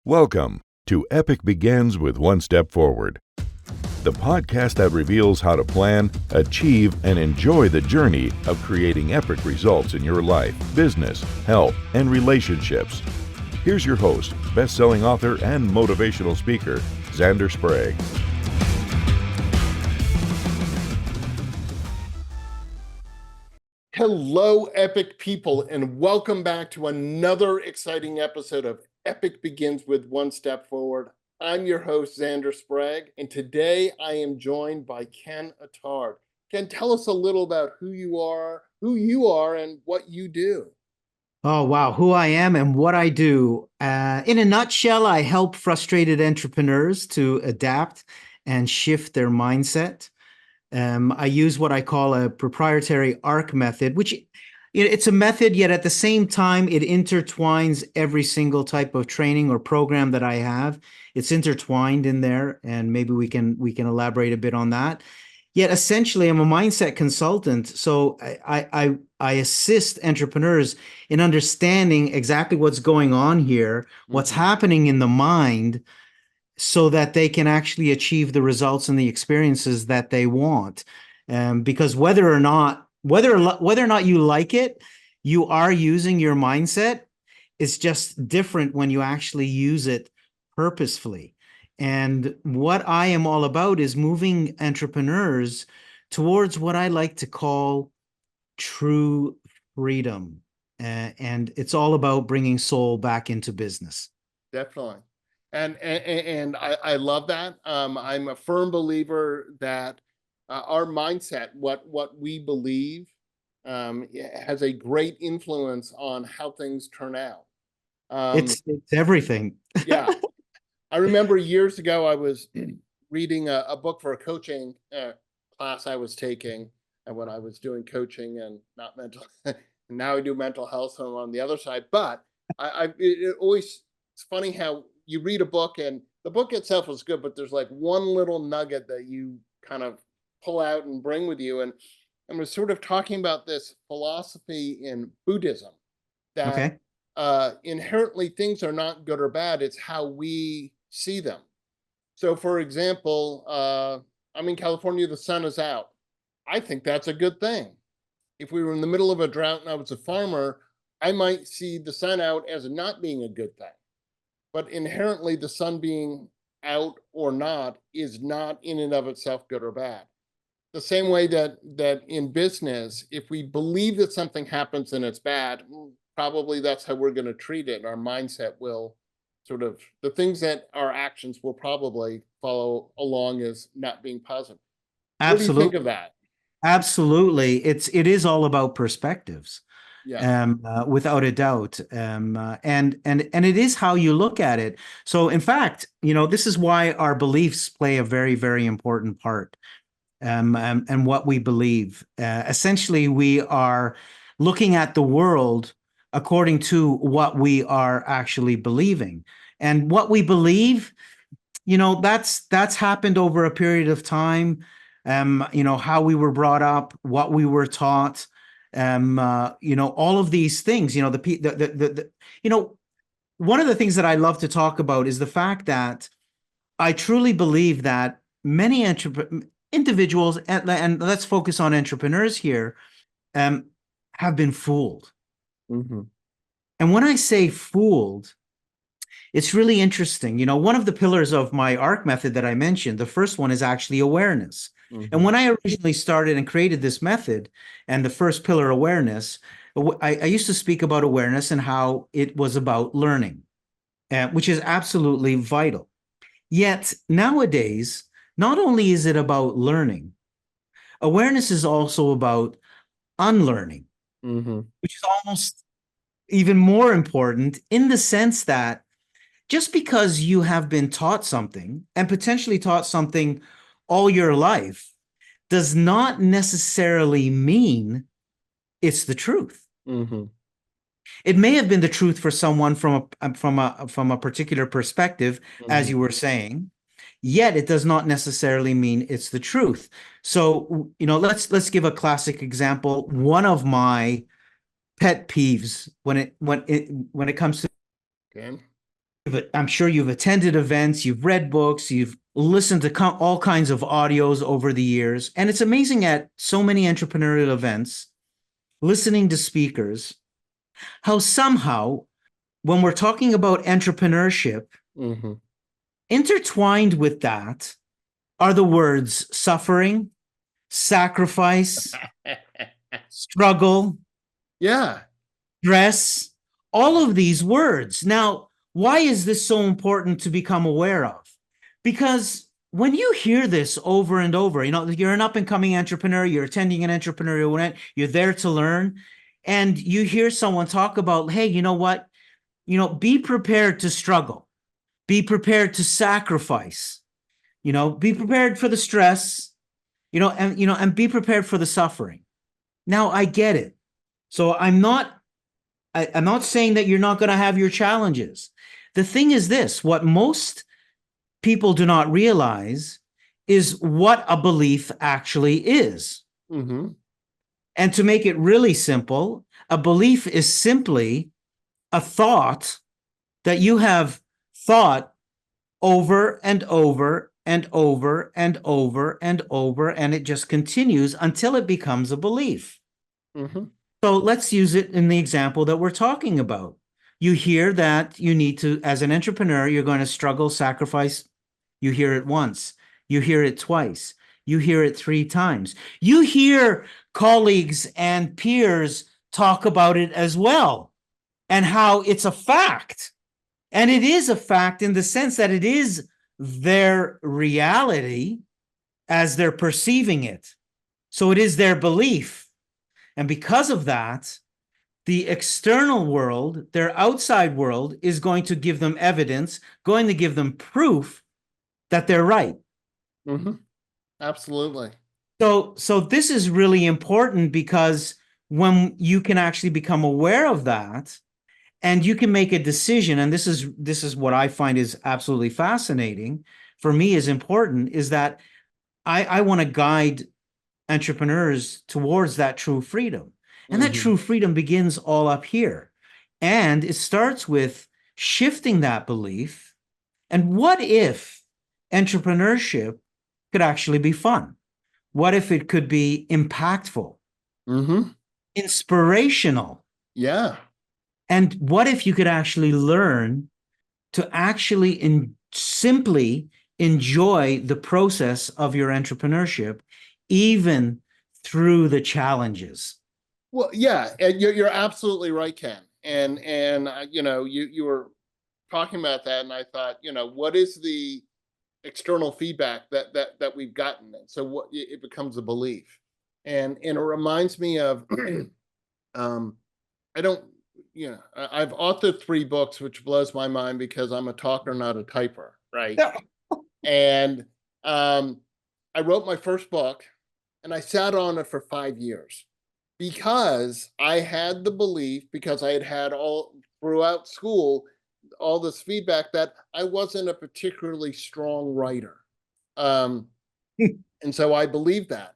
Welcome to Epic Begins with One Step Forward, the podcast that reveals how to plan, achieve, and enjoy the journey of creating epic results in your life, business, health, and relationships. Here's your host, best-selling author and motivational speaker, Zander Sprague. Hello, epic people, and welcome back to another exciting episode of Epic Begins with One Step Forward. I'm your host, Zander Sprague, and today I am joined by Ken Attard. Ken, tell us a little about who you are, and what you do. Oh, wow. Who I am and what I do. In a nutshell, I help frustrated entrepreneurs to adapt and shift their mindset. I use what I call a proprietary ARC method, which it's a method, yet at the same time, it intertwines every single type of training or program that I have. It's intertwined in there, and maybe we can elaborate a bit on that. Yet essentially, I'm a mindset consultant, so I assist entrepreneurs in understanding exactly what's going on here, what's happening in the mind, so that they can actually achieve the results and the experiences that they want. Because whether or not you like it, you are using your mindset. It's just different when you actually use it purposefully. And what I am all about is moving entrepreneurs towards what I like to call true freedom. And it's all about bringing soul back into business. Definitely. And I love that. I'm a firm believer that our mindset, what we believe, has a great influence on how things turn out. It's everything. Yeah. I remember years ago, I was reading a book for a coaching class I was taking, and when I was doing coaching and not mental, and now I do mental health, so I'm on the other side. But it's funny how you read a book and the book itself was good, but there's like one little nugget that you kind of pull out and bring with you. And we're sort of talking about this philosophy in Buddhism that inherently things are not good or bad. It's how we see them. So for example, I'm in California, the sun is out. I think that's a good thing. If we were in the middle of a drought and I was a farmer, I might see the sun out as not being a good thing. But inherently, the sun being out or not is not in and of itself good or bad. The same way that in business, if we believe that something happens and it's bad, probably that's how we're going to treat it. Our mindset will sort of, the things that our actions will probably follow along as not being positive. Absolutely. What do you think of that? Absolutely. It is all about perspectives. Yeah. Without a doubt. And it is how you look at it. So in fact, this is why our beliefs play a very, very important part. And what we believe. Essentially, we are looking at the world according to what we are actually believing. And what we believe, that's happened over a period of time. How we were brought up, what we were taught. All of these things, one of the things that I love to talk about is the fact that I truly believe that many individuals, and let's focus on entrepreneurs here, have been fooled. Mm-hmm. And when I say fooled, it's really interesting. One of the pillars of my ARC method that I mentioned, the first one is actually awareness. And when I originally started and created this method, and the first pillar, awareness, I used to speak about awareness and how it was about learning, which is absolutely vital. Yet nowadays, not only is it about learning, awareness is also about unlearning, which is almost even more important in the sense that just because you have been taught something and potentially taught something all your life does not necessarily mean it's the truth. It may have been the truth for someone from a particular perspective, as you were saying, yet it does not necessarily mean it's the truth. So, let's give a classic example. One of my pet peeves when it comes to I'm sure you've attended events, you've read books, you've listened to all kinds of audios over the years. And it's amazing at so many entrepreneurial events, listening to speakers, how somehow, when we're talking about entrepreneurship, Mm-hmm. intertwined with that are the words suffering, sacrifice, struggle, Yeah. stress, all of these words. Now, why is this so important to become aware of? Because when you hear this over and over, you're an up and coming entrepreneur, you're attending an entrepreneurial event, you're there to learn, and you hear someone talk about, hey, you know what? Be prepared to struggle, be prepared to sacrifice, be prepared for the stress, and be prepared for the suffering. Now, I get it. So I'm not saying that you're not going to have your challenges. The thing is this, what most people do not realize is what a belief actually is. Mm-hmm. And to make it really simple, a belief is simply a thought that you have thought over and over and over and over and over, and it just continues until it becomes a belief. Mm-hmm. So let's use it in the example that we're talking about. You hear that you need to, as an entrepreneur, you're going to struggle, sacrifice. You hear it once, you hear it twice, you hear it 3 times. You hear colleagues and peers talk about it as well, and how it's a fact. And it is a fact in the sense that it is their reality as they're perceiving it. So it is their belief. And because of that, the external world, their outside world, is going to give them evidence, going to give them proof that they're right. Mm-hmm. Absolutely. So this is really important, because when you can actually become aware of that, and you can make a decision, and this is what I find is absolutely fascinating, for me is important, is that I want to guide entrepreneurs towards that true freedom. And that Mm-hmm. true freedom begins all up here. And it starts with shifting that belief. And what if entrepreneurship could actually be fun? What if it could be impactful, Mm-hmm. inspirational? Yeah. And what if you could actually learn to actually simply enjoy the process of your entrepreneurship, even through the challenges? Well, yeah, and you're absolutely right, Ken. And you were talking about that, and I thought, what is the external feedback that we've gotten? And so what it becomes a belief, and it reminds me of, I don't, I've authored 3 books, which blows my mind because I'm a talker, not a typer, right? And I wrote my first book, and I sat on it for 5 years because I had the belief, because I had all throughout school, all this feedback that I wasn't a particularly strong writer. Um, and so I believed that.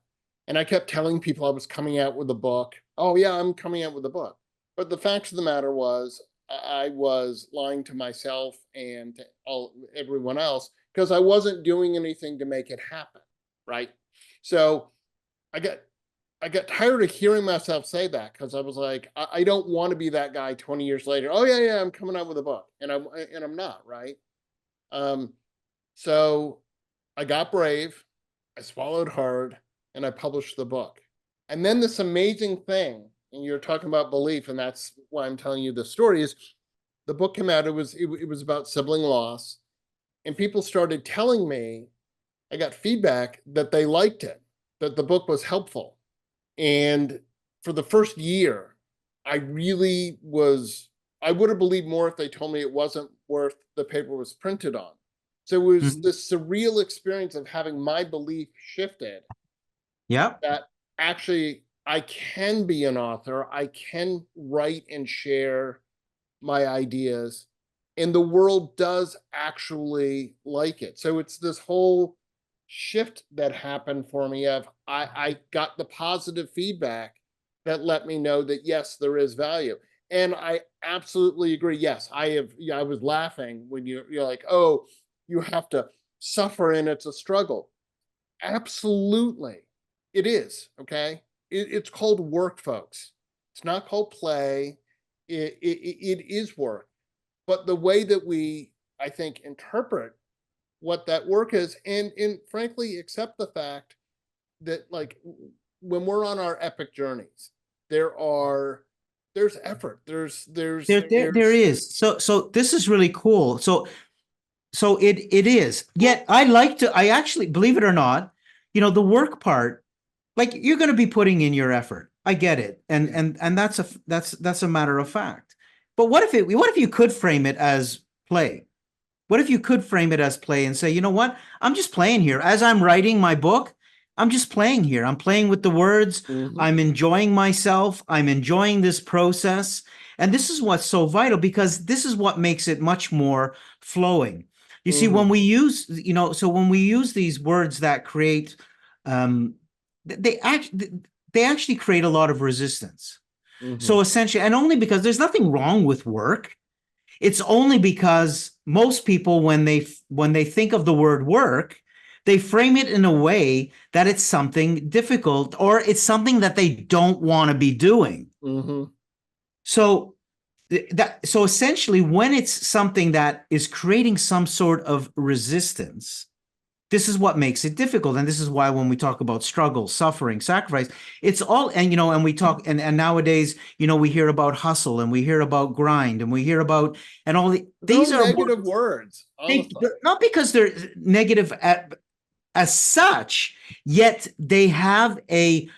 And I kept telling people I was coming out with a book. Oh, yeah, I'm coming out with a book. But the fact of the matter was, I was lying to myself and to everyone else, because I wasn't doing anything to make it happen. Right. So I got tired of hearing myself say that, because I was like, I don't want to be that guy 20 years later. Oh yeah, I'm coming out with a book, and I'm not, right. So I got brave, I swallowed hard, and I published the book. And then this amazing thing, and you're talking about belief, and that's why I'm telling you the story, is the book came out. It was about sibling loss, and people started telling me, I got feedback that they liked it, that the book was helpful. And for the first year, I would have believed more if they told me it wasn't worth the paper was printed on. So it was this surreal experience of having my belief shifted. Yep. That actually I can be an author, I can write and share my ideas, and the world does actually like it. So it's this whole shift that happened for me of I got the positive feedback that let me know that yes, there is value. And I absolutely agree. Yes, I was laughing when you're like, oh, you have to suffer and it's a struggle. Absolutely. It is. Okay. It's called work, folks. It's not called play. It is work. But the way that we, I think, interpret what that work is, and frankly, accept the fact that, like, when we're on our epic journeys, there's effort. There is. So this is really cool. So it is. Yet I actually, believe it or not, the work part, like, you're going to be putting in your effort. I get it. And that's a matter of fact. But what if you could frame it as play? What if you could frame it as play and say, you know what? I'm just playing here. As I'm writing my book, I'm just playing here. I'm playing with the words. Mhm. I'm enjoying myself. I'm enjoying this process. And this is what's so vital, because this is what makes it much more flowing. You see, when we use, when we use these words that create, they actually create a lot of resistance. So essentially, and only because there's nothing wrong with work. It's only because most people, when they think of the word work, they frame it in a way that it's something difficult, or it's something that they don't want to be doing. So so essentially, when it's something that is creating some sort of resistance, this is what makes it difficult. And this is why when we talk about struggle, suffering, sacrifice, it's all, and we talk, and nowadays, we hear about hustle, and we hear about grind, and we hear about, and these are negative words. not because they're negative as such, yet they have a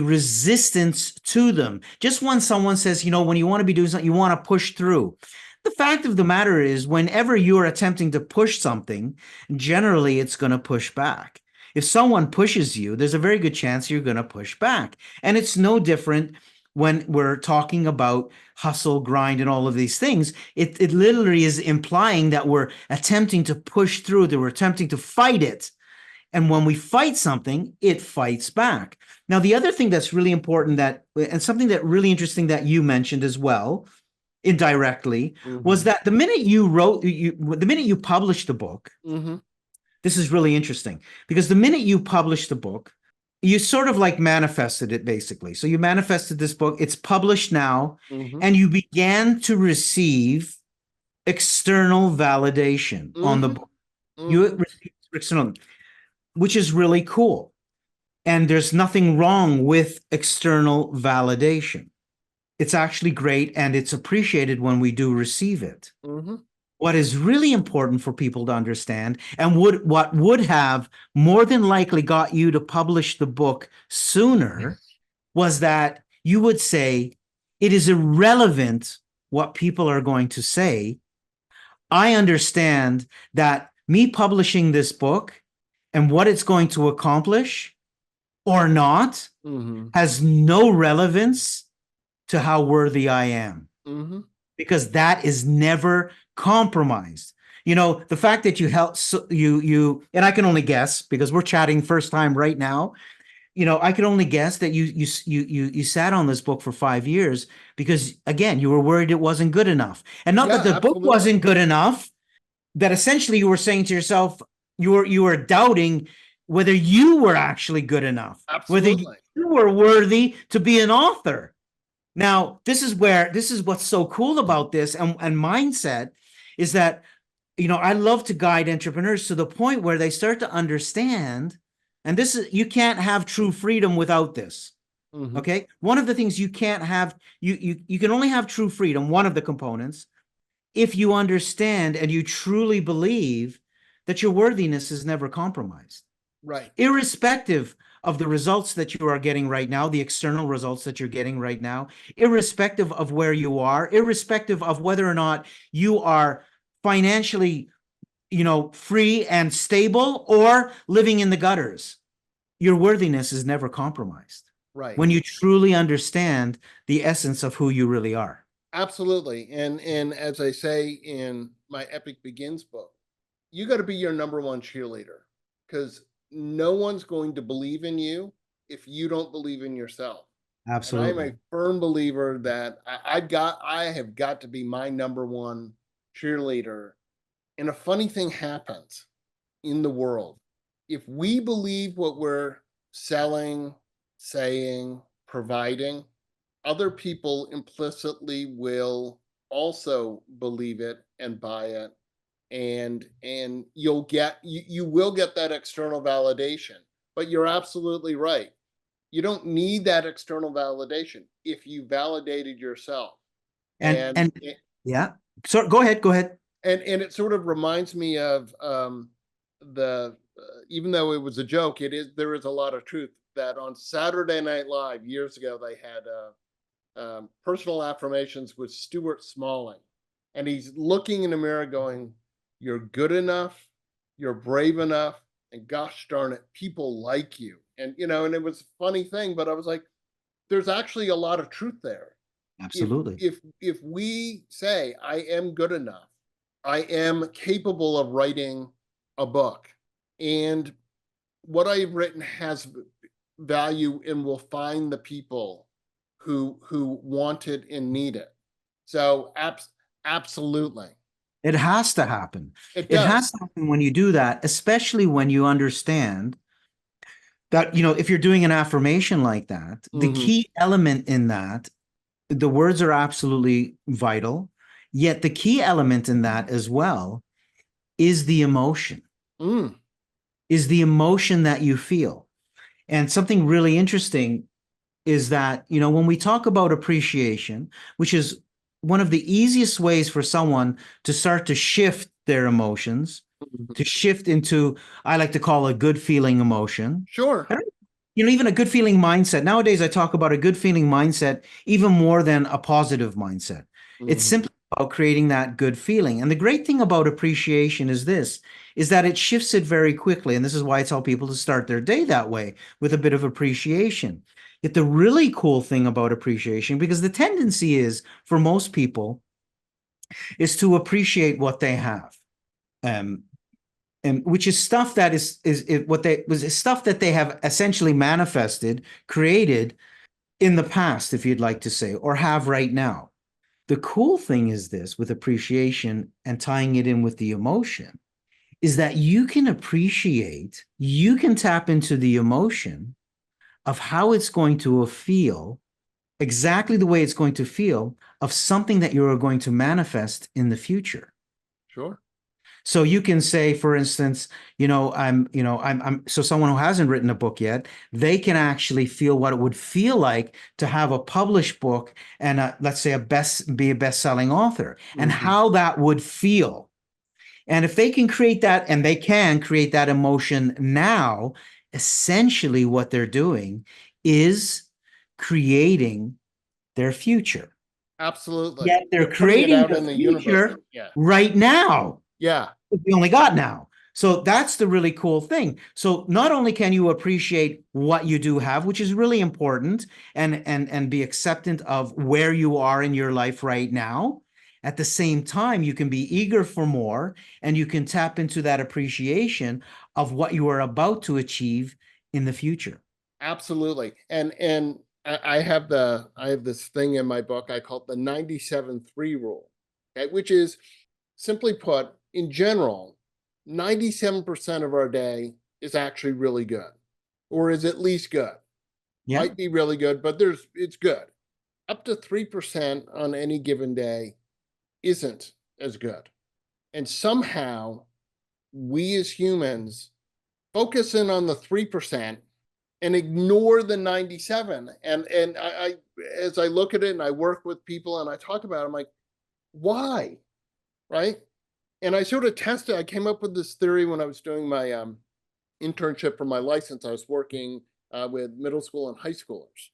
resistance to them. Just when someone says, when you want to be doing something, you want to push through. The fact of the matter is, whenever you're attempting to push something, generally it's going to push back. If someone pushes you, there's a very good chance you're going to push back. And it's no different when we're talking about hustle, grind, and all of these things. It literally is implying that we're attempting to push through, that we're attempting to fight it. And when we fight something, it fights back. Now, the other thing that's really important, and something that really interesting that you mentioned as well, indirectly, was that the minute you published the book, this is really interesting, because the minute you published the book, you sort of like manifested it, basically. So you manifested this book, it's published now, and you began to receive external validation on the book. You received external, which is really cool. And there's nothing wrong with external validation. It's actually great, and it's appreciated when we do receive it. What is really important for people to understand, and what would have more than likely got you to publish the book sooner, was that you would say, it is irrelevant what people are going to say. I understand that me publishing this book and what it's going to accomplish or not has no relevance to how worthy I am, because that is never compromised. The fact that you help you, and I can only guess, because we're chatting first time right now. I can only guess that you sat on this book for 5 years because, again, you were worried it wasn't good enough, and not that the book wasn't good enough. That essentially you were saying to yourself, you were doubting whether you were actually good enough, whether you were worthy to be an author. Now, this is what's so cool about this and mindset is that, I love to guide entrepreneurs to the point where they start to understand, and this is, you can't have true freedom without this. Okay. One of the things you can't have, you can only have true freedom, one of the components, if you understand and you truly believe that your worthiness is never compromised. Right. Irrespective of the results that you are getting right now, the external results that you're getting right now, irrespective of where you are, irrespective of whether or not you are financially, free and stable or living in the gutters, your worthiness is never compromised. Right. When you truly understand the essence of who you really are. Absolutely. And as I say in my Epic Begins book, you got to be your number one cheerleader, because no one's going to believe in you if you don't believe in yourself. And I'm a Absolutely. firm believer that I have got to be my number one cheerleader. And a funny thing happens in the world. If we believe what we're selling, saying, providing, other people implicitly will also believe it and buy it. And you will get that external validation. But you're absolutely right. You don't need that external validation if you validated yourself. And And yeah. So go ahead. Go ahead. and it sort of reminds me of the even though it was a joke, there is a lot of truth that on Saturday Night Live years ago they had personal affirmations with Stuart Smalling, and he's looking in the mirror going, "You're good enough, you're brave enough, and gosh darn it, people like you." And and it was a funny thing, but I was like, "There's actually a lot of truth there." if Absolutely. if we say I am good enough, I am capable of writing a book, and what I've written has value and will find the people who want it and need it. So absolutely, It has to happen. it It does. has to happen when you do that, especially when you understand that, if you're doing an affirmation like that, the Hmm. key element in that, the words are absolutely vital. Yet the key element in that as well is the emotion, Mm, that you feel. And something really interesting is that, when we talk about appreciation, which is one of the easiest ways for someone to start to shift their emotions, to mhm. shift into, I like to call a good feeling emotion. Sure. I don't, even a good feeling mindset. Nowadays, I talk about a good feeling mindset even more than a positive mindset. It's Hmm. simply about creating that good feeling. And the great thing about appreciation is this, is that it shifts it very quickly. And this is why I tell people to start their day that way, with a bit of appreciation. Yet the really cool thing about appreciation, because the tendency is for most people, is to appreciate what they have. Um, and which is stuff that is what they was stuff that they have essentially manifested, created in the past, if you'd like to say, or have right now. The cool thing is this, with appreciation and tying it in with the emotion, is that you can tap into the emotion of how it's going to feel, exactly the way it's going to feel, of something that you're going to manifest in the future. Sure. So you can say, for instance, so someone who hasn't written a book yet, they can actually feel what it would feel like to have a published book and let's say be a best-selling author, and Hmm. how that would feel. And if they can create that, and they can create that emotion now, essentially what they're doing is creating their future. Absolutely. Yet they're They're putting it creating out their in the universe. future Yeah. right now. Yeah. We only got now. So that's the really cool thing. So not only can you appreciate what you do have, which is really important, and be acceptant of where you are in your life right now, at the same time, you can be eager for more, and you can tap into that appreciation of what you are about to achieve in the future. Absolutely. And I have this thing in my book I call it the 97-3 rule. Okay, which is simply put, in general, 97% of our day is actually really good, or is at least good. Yeah. Might be really good, but it's good. Up to 3% on any given day isn't as good. And somehow we as humans focus in on the 3% and ignore the 97. And I as I look at it and I work with people and I talk about it, I'm like, why? Right. And I sort of tested, I came up with this theory when I was doing my internship for my license. I was working with middle school and high schoolers.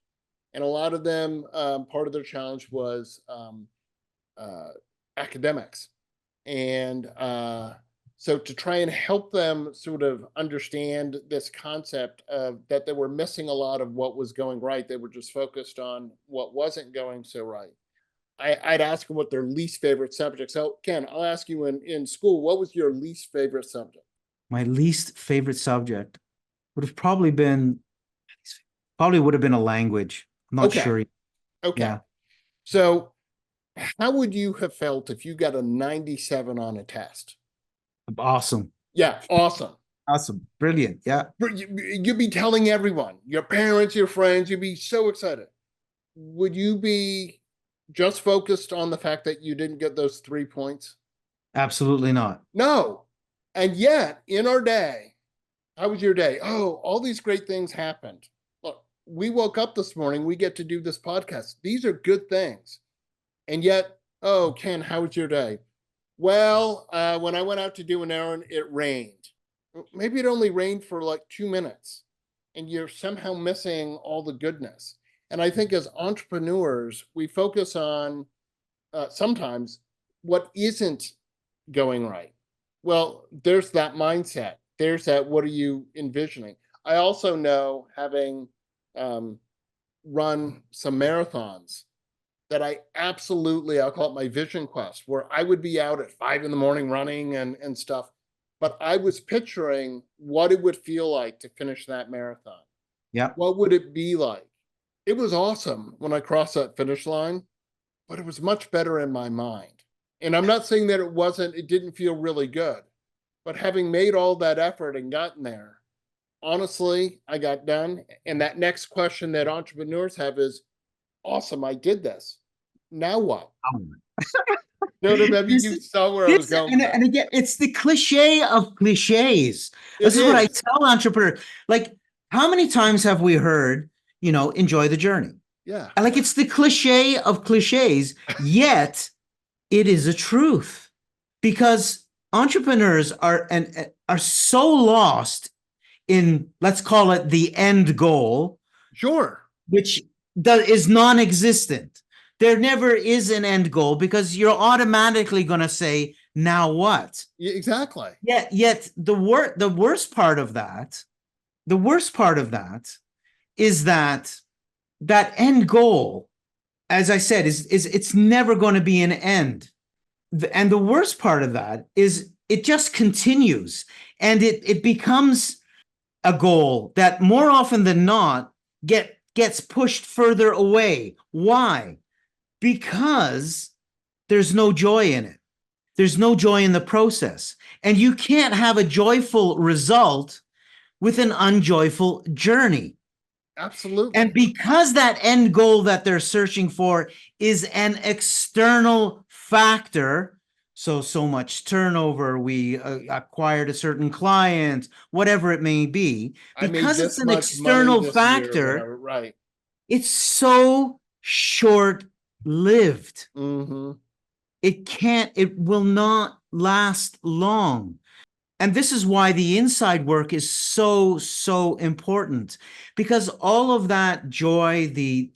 And a lot of them, part of their challenge was uh, academics. And so to try and help them sort of understand this concept of that they were missing a lot of what was going right, they were just focused on what wasn't going so right. I'd ask them what their least favorite subject. So Ken, I'll ask you in school, what was your least favorite subject? My least favorite subject would have probably been, probably would have been a language. Not Okay. sure. Okay. Yeah. So how would you have felt if you got a 97 on a test? Awesome. Yeah, awesome. Awesome. Brilliant. Yeah. You'd be telling everyone, your parents, your friends, you'd be so excited. Would you be just focused on the fact that you didn't get those 3 points? Absolutely not. No. And yet, in our day, how was your day? Oh, all these great things happened. Look, we woke up this morning, we get to do this podcast. These are good things. And yet, oh, Ken, how was your day? Well, when I went out to do an errand, it rained. Maybe it only rained for like 2 minutes, and you're somehow missing all the goodness. And I think as entrepreneurs, we focus on sometimes what isn't going right. Well, there's that mindset. There's that, what are you envisioning? I also know, having run some marathons, that I'll call it my vision quest, where I would be out at 5 a.m. running and stuff. But I was picturing what it would feel like to finish that marathon. Yeah. What would it be like? It was awesome when I crossed that finish line, but it was much better in my mind. And I'm not saying that it didn't feel really good, but having made all that effort and gotten there, honestly, I got done. And that next question that entrepreneurs have is, awesome, I did this. Now what? No, maybe you saw where I was going. And again, it's the cliche of cliches. This It is what I is. tell entrepreneurs. Like, how many times have we heard, enjoy the journey? Yeah. And like, it's the cliche of cliches, yet it is a truth, because entrepreneurs are so lost in, let's call it, the end goal, Sure. which is non-existent. There never is an end goal, because you're automatically going to say, now what? Yeah, exactly. Yet the worst part of that is that end goal, as I said, is it's never going to be an end. And the worst part of that is it just continues, and it becomes a goal that more often than not gets pushed further away. Why? Because there's no joy in it. There's no joy in the process. And you can't have a joyful result with an unjoyful journey. Absolutely. And because that end goal that they're searching for is an external factor, so much turnover, we acquired a certain client, whatever it may be, because it's an external factor, right? It's so short-lived. Mm-hmm. It will not last long. And this is why the inside work is so important, because all of that joy, the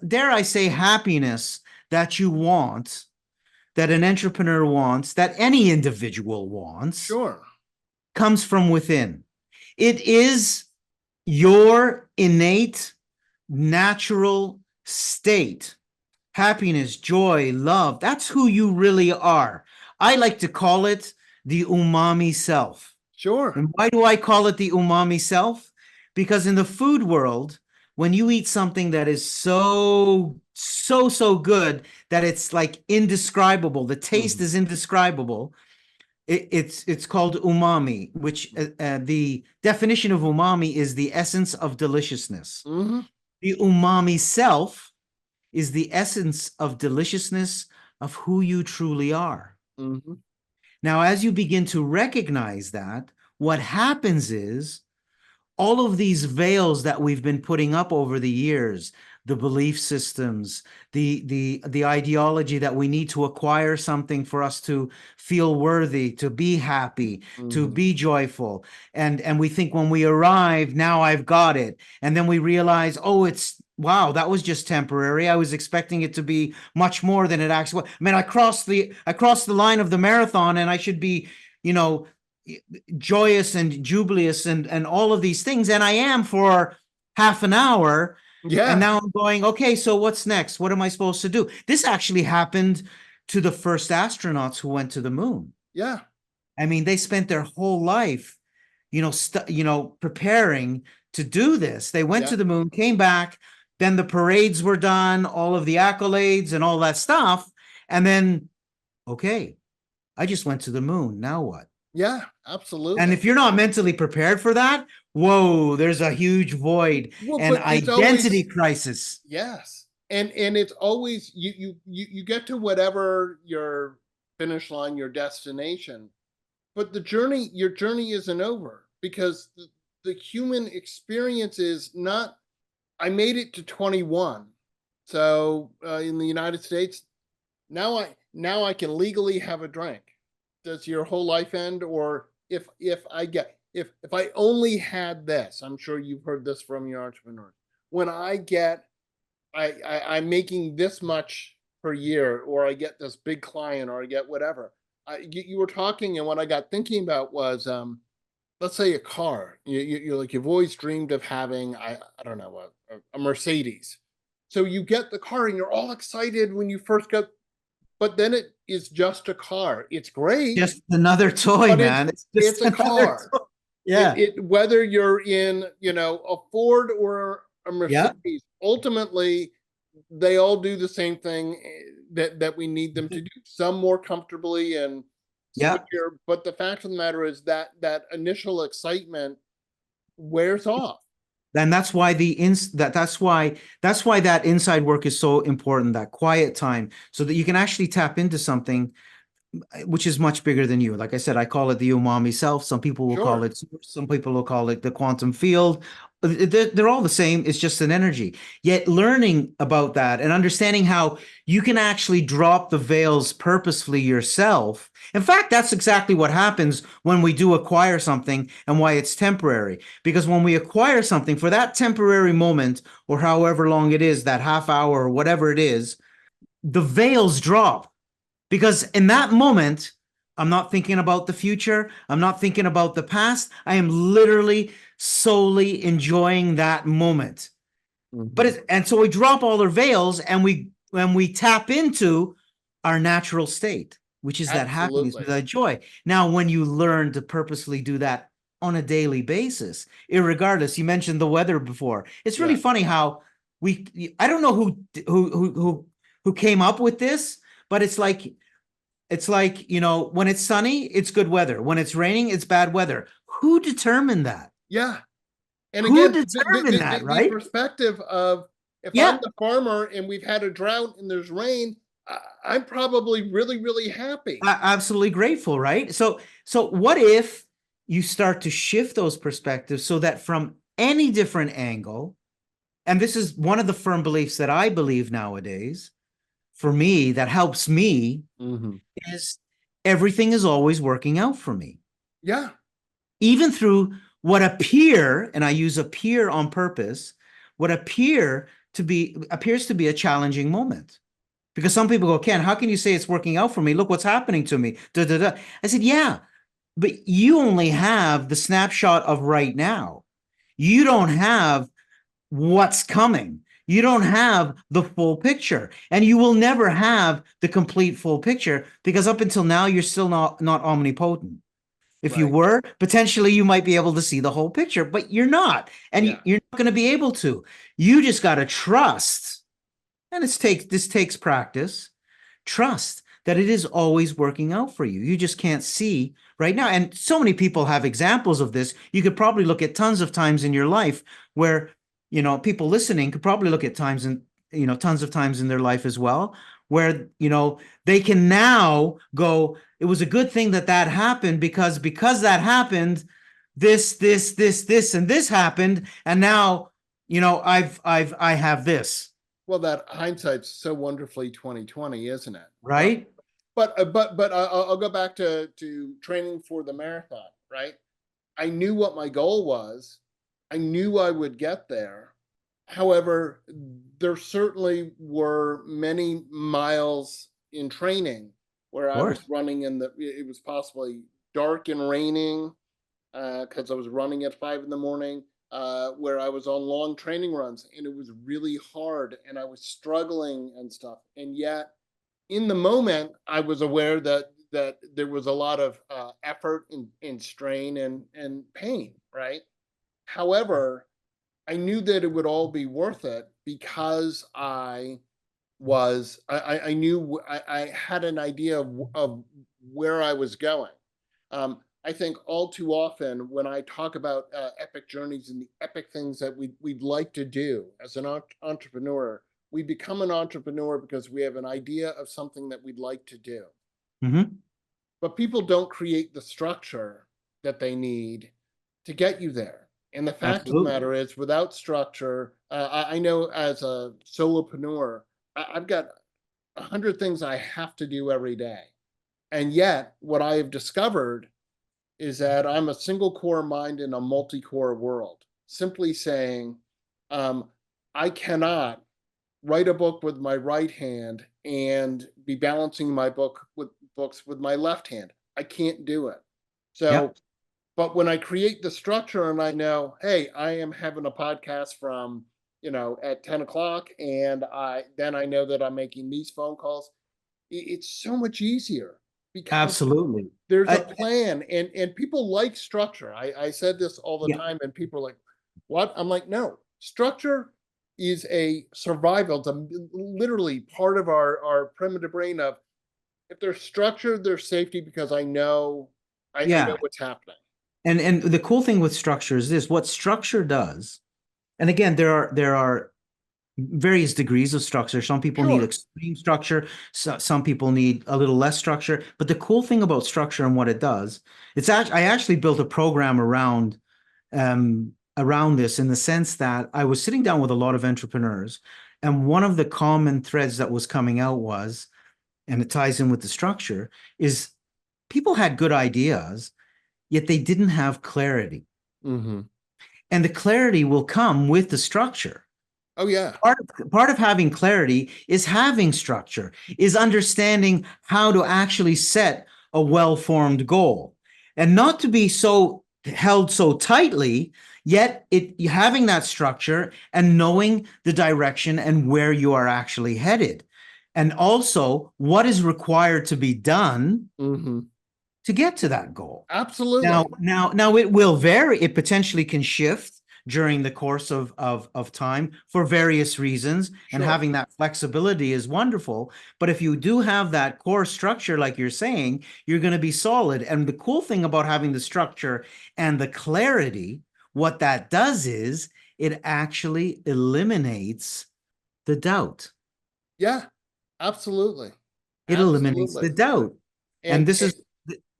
dare I say, happiness that you want, that an entrepreneur wants, that any individual wants, Sure, comes from within. It is your innate, natural state. Happiness, joy, love, that's who you really are. I like to call it the umami self. sure. And why do I call it the umami self? Because in the food world, when you eat something that is so good that it's like indescribable, the taste is indescribable, it's called umami, which the definition of umami is the essence of deliciousness. Mm-hmm. The umami self is the essence of deliciousness of who you truly are. Mm-hmm. Now, as you begin to recognize that, what happens is all of these veils that we've been putting up over the years, the belief systems, the ideology that we need to acquire something for us to feel worthy, to be happy, to be joyful. And we think when we arrive, now I've got it. And then we realize, oh, wow, that was just temporary. I was expecting it to be much more than it actually was. I mean, I crossed the line of the marathon, and I should be, joyous and jubilous and all of these things. And I am for half an hour. Yeah. And now I'm going, okay, so what's next? What am I supposed to do? This actually happened to the first astronauts who went to the moon. Yeah. I mean, they spent their whole life, preparing to do this. They went Yeah. to the moon, came back, then the parades were done, all of the accolades and all that stuff. And then, okay, I just went to the moon. Now what? Yeah, And absolutely. if you're not mentally prepared for that, whoa, there's a huge void Well, and but it's always, identity crisis. yes. And it's always, you get to whatever your finish line, your destination, but your journey isn't over, because the human experience is not, I made it to 21. So in the United States, now I can legally have a drink. Does your whole life end? Or if I only had this, I'm sure you've heard this from your entrepreneurs. When I get, I'm making this much per year, or I get this big client, or I get whatever. You were talking, and what I got thinking about was, let's say a car. You're like, you've always dreamed of having, I don't know, a Mercedes. So you get the car and you're all excited when you first get, but then it is just a car. It's great, Just another toy, but man. It's just it's a car. toy. Yeah. Whether you're in, a Ford or a Yeah. Mercedes, ultimately they all do the same thing, that we need them to do. Some more comfortably and Yeah. switchier, but the fact of the matter is that that initial excitement wears off. And that's why that's why that inside work is so important, that quiet time, so that you can actually tap into something which is much bigger than you. Like I said, I call it the umami self. Some people will call Sure. it, some people will call it the quantum field. They're all the same. It's just an energy. Yet learning about that and understanding how you can actually drop the veils purposefully yourself. In fact, that's exactly what happens when we do acquire something, and why it's temporary. Because when we acquire something for that temporary moment, or however long it is, that half hour or whatever it is, the veils drop. Because in that moment, I'm not thinking about the future. I'm not thinking about the past. I am literally solely enjoying that moment. But and so we drop all our veils, and we tap into our natural state, which is that happiness, Absolutely. that joy. Now, when you learn to purposely do that on a daily basis, irregardless, you mentioned the weather before. It's really Yeah. funny how I don't know who came up with this, but it's like, when it's sunny, it's good weather. When it's raining, it's bad weather. Who determined that? Yeah. And Who again, determined that, the right? perspective of, if I'm Yeah, the farmer and we've had a drought and there's rain, I'm probably really, really happy. absolutely grateful, right? So what if you start to shift those perspectives so that from any different angle, and this is one of the firm beliefs that I believe nowadays, for me, that helps me, is everything is always working out for me. Yeah. Even through what appear, and I use appear on purpose, what appears to be a challenging moment. Because some people go, Ken, how can you say it's working out for me? Look what's happening to me. Da, da, da. I said, yeah, but you only have the snapshot of right now. You don't have what's coming. You don't have the full picture, and you will never have the complete full picture, because up until now, you're still not omnipotent. If you Right. were, potentially you might be able to see the whole picture, but you're not. And Yeah. you're not going to be able to. You just got to trust. And this takes practice. Trust that it is always working out for you. You just can't see right now. And so many people have examples of this. You could probably look at tons of times in your life where, people listening could probably look at tons of times in their life as well, where, they can now go, it was a good thing that happened, because that happened, this, and this happened. And now, I have this. Well, that hindsight's so wonderfully 2020, isn't it? Right? But I'll go back to training for the marathon, right? I knew what my goal was. I knew I would get there. However, there certainly were many miles in training where I was running it was possibly dark and raining, because I was running at 5 a.m, where I was on long training runs, and it was really hard, and I was struggling and stuff. And yet, in the moment, I was aware that there was a lot of effort and strain and pain, right? However, I knew that it would all be worth it because I knew I had an idea of where I was going. I think all too often when I talk about epic journeys and the epic things that we'd like to do as an entrepreneur, we become an entrepreneur because we have an idea of something that we'd like to do. Mm-hmm. But people don't create the structure that they need to get you there. And the fact of the Absolutely. matter is, without structure, I know as a solopreneur, I've got 100 things I have to do every day. And yet, what I have discovered is that I'm a single core mind in a multi-core world. Simply saying, I cannot write a book with my right hand and be balancing my books with my left hand. I can't do it. So, Yep. but when I create the structure and I know, hey, I am having a podcast from, at 10 o'clock, and I know that I'm making these phone calls, it's so much easier because Absolutely. there's a I, plan, and people like structure. I said this all the yeah. time, and people are like, what? I'm like, no, structure is a survival. It's literally part of our primitive brain of, if there's structure, there's safety because I know Yeah. what's happening. And the cool thing with structure is this: what structure does, and again, there are various degrees of structure. Some people need Sure. extreme structure, some people need a little less structure. But the cool thing about structure and what it does, I actually built a program around this, in the sense that I was sitting down with a lot of entrepreneurs, and one of the common threads that was coming out was, and it ties in with the structure, is people had good ideas, yet they didn't have clarity. Mm-hmm. And the clarity will come with the structure. Oh yeah. Part of having clarity is having structure, is understanding how to actually set a well-formed goal, and not to be so held so tightly, yet having that structure and knowing the direction and where you are actually headed, and also what is required to be done Mm-hmm. to get to that goal. Absolutely. Now it will vary. It potentially can shift during the course of time for various reasons, and Sure. having that flexibility is wonderful. But if you do have that core structure, like you're saying, you're going to be solid. And the cool thing about having the structure and the clarity, what that does is it actually eliminates the doubt. Yeah. Absolutely. It eliminates Absolutely. the doubt. And And,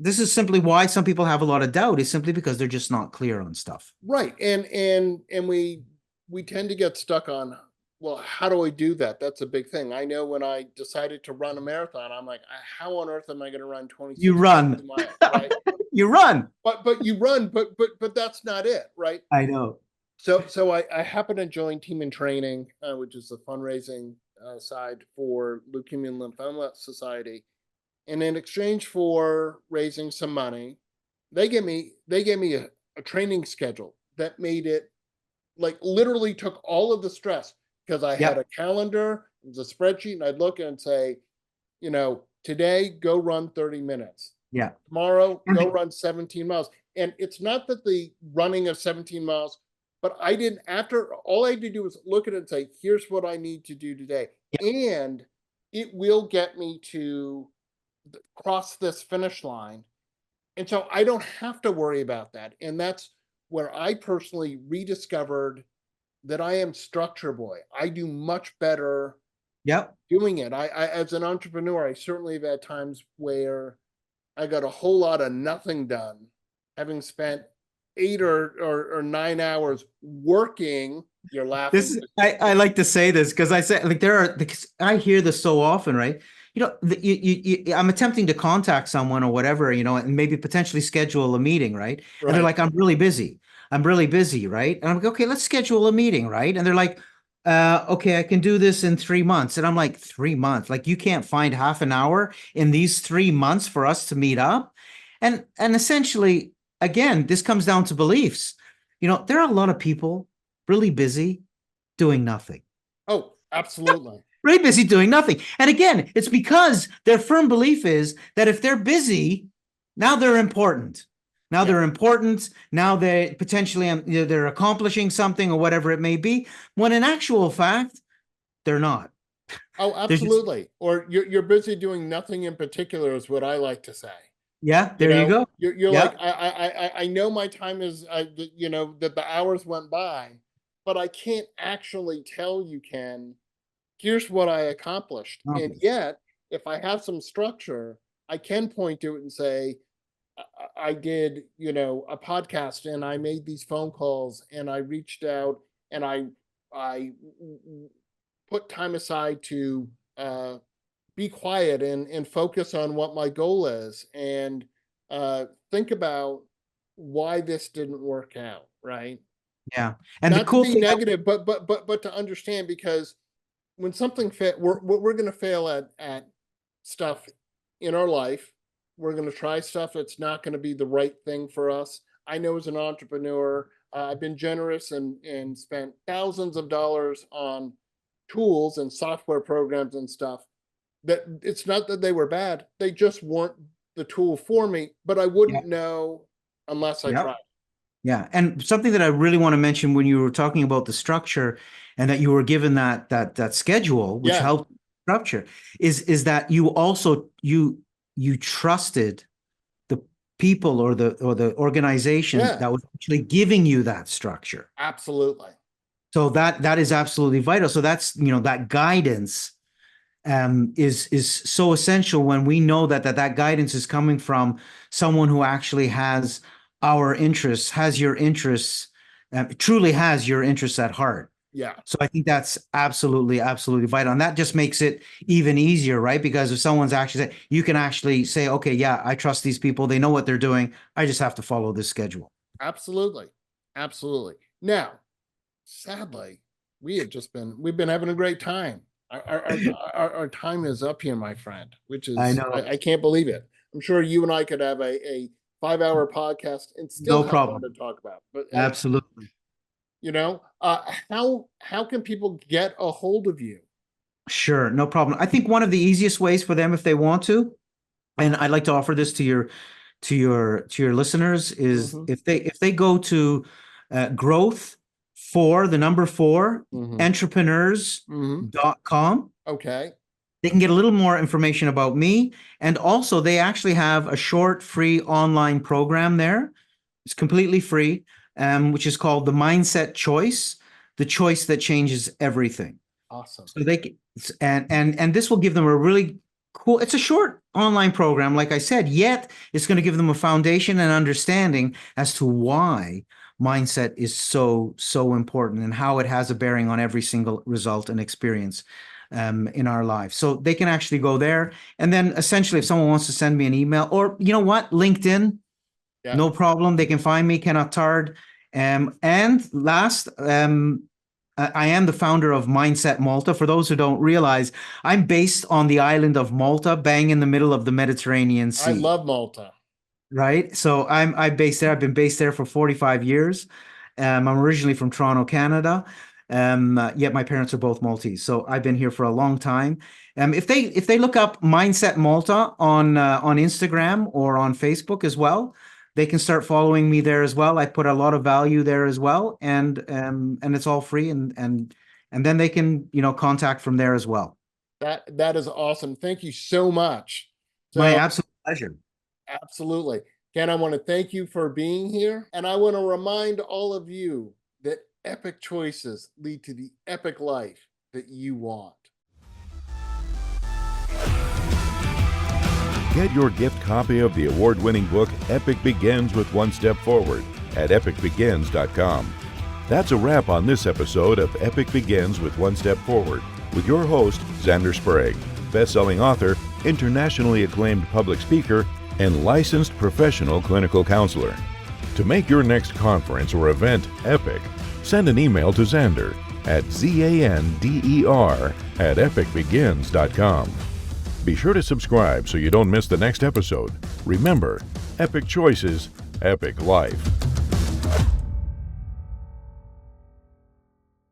this is simply why some people have a lot of doubt, is simply because they're just not clear on stuff. right. And we tend to get stuck on, well, how do I do that? That's a big thing. I know when I decided to run a marathon, I'm like, how on earth am I going to run You 26 run. miles? Right. You run. But you run, but that's not it, right? I know. So I happen to join Team in Training, which is the fundraising side for Leukemia and Lymphoma Society. And in exchange for raising some money, they gave me a training schedule that made it, like, literally took all of the stress, because I had a Yep. calendar, it was a spreadsheet, and I'd look and say, today go run 30 minutes. Yeah. Tomorrow And go run 17 miles. And it's not that the running of 17 miles, but I didn't, after, all I had to do was look at it and say, here's what I need to do today. And it will get me to cross this finish line. And so I don't have to worry about that. And that's where I personally rediscovered that I am structure boy. I do much better Yep. doing it. I as an entrepreneur, I certainly have had times where I got a whole lot of nothing done, having spent 8 or 9 hours working. You're laughing. I like to say this because I say, like, because I hear this so often, right? I'm attempting to contact someone or whatever, and maybe potentially schedule a meeting, right? And they're Right. like, I'm really busy. I'm really busy, right? And I'm like, okay, let's schedule a meeting, right? And they're like, okay, I can do this in 3 months. And I'm like, 3 months? Like, you can't find half an hour in these 3 months for us to meet up? And essentially, again, this comes down to beliefs. There are a lot of people really busy doing nothing. Oh, absolutely. Really busy doing nothing. And again, it's because their firm belief is that if they're busy, now they're important. Now they're important. Now they potentially they're accomplishing something or whatever it may be. When in actual fact, they're not. Oh, absolutely. Or you're busy doing nothing in particular is what I like to say. Yeah, there you go. You're Yeah. like, I know my time is, that the hours went by, but I can't actually tell you, Ken, here's what I accomplished. And yet, if I have some structure, I can point to it and say, I did, a podcast and I made these phone calls and I reached out and I put time aside to be quiet and focus on what my goal is and think about why this didn't work out, right? Yeah. And the Not to cool be thing, negative, but to understand, because when something we're going to fail at stuff in our life. We're going to try stuff that's not going to be the right thing for us. I know as an entrepreneur, I've been generous and spent thousands of dollars on tools and software programs and stuff that it's not that they were bad. They just weren't the tool for me, but I wouldn't know unless I tried. Yeah. And something that I really want to mention when you were talking about the structure and that you were given that schedule, which helped structure, is that you also you trusted the people or the organization that was actually giving you that structure. Absolutely. So that is absolutely vital. So that's, that guidance is so essential when we know that guidance is coming from someone who actually has our interests, has your interests, truly has your interests at heart. Yeah. So I think that's absolutely vital. And that just makes it even easier, right? Because if someone's actually, you can actually say, okay, yeah, I trust these people. They know what they're doing. I just have to follow this schedule. Absolutely. Absolutely. Now, sadly, we've been having a great time. Our time is up here, my friend, which is, I know. I can't believe it. I'm sure you and I could have a 5-hour podcast and still have more to talk about. But absolutely. How can people get a hold of you? Sure, no problem. I think one of the easiest ways for them, if they want to, and I'd like to offer this to your listeners, is if they go to growth for the number 4 entrepreneurs.com. Okay. They can get a little more information about me. And also they actually have a short free online program there. It's completely free, which is called The Mindset Choice, the choice that changes everything. Awesome. So they and this will give them a really cool, it's a short online program, like I said, yet it's going to give them a foundation and understanding as to why mindset is so important and how it has a bearing on every single result and experience in our life. So they can actually go there. And then essentially, if someone wants to send me an email, or you know what, LinkedIn, no problem. They can find me, Ken Attard. And last, I am the founder of Mindset Malta. For those who don't realize, I'm based on the island of Malta, bang in the middle of the Mediterranean Sea. I love Malta. Right. So I'm based there. I've been based there for 45 years. I'm originally from Toronto, Canada. Yet my parents are both Maltese. So I've been here for a long time. If they look up Mindset Malta on Instagram or on Facebook as well, they can start following me there as well. I put a lot of value there as well, and it's all free, and then they can contact from there as well. That is awesome. Thank you so much. My absolute pleasure. Absolutely. Ken, I want to thank you for being here. And I want to remind all of you that epic choices lead to the epic life that you want. Get your gift copy of the award-winning book, Epic Begins with One Step Forward, at epicbegins.com. That's a wrap on this episode of Epic Begins with One Step Forward with your host, Zander Sprague, best-selling author, internationally acclaimed public speaker, and licensed professional clinical counselor. To make your next conference or event epic, send an email to Zander at zander@epicbegins.com. Be sure to subscribe so you don't miss the next episode. Remember, epic choices, epic life.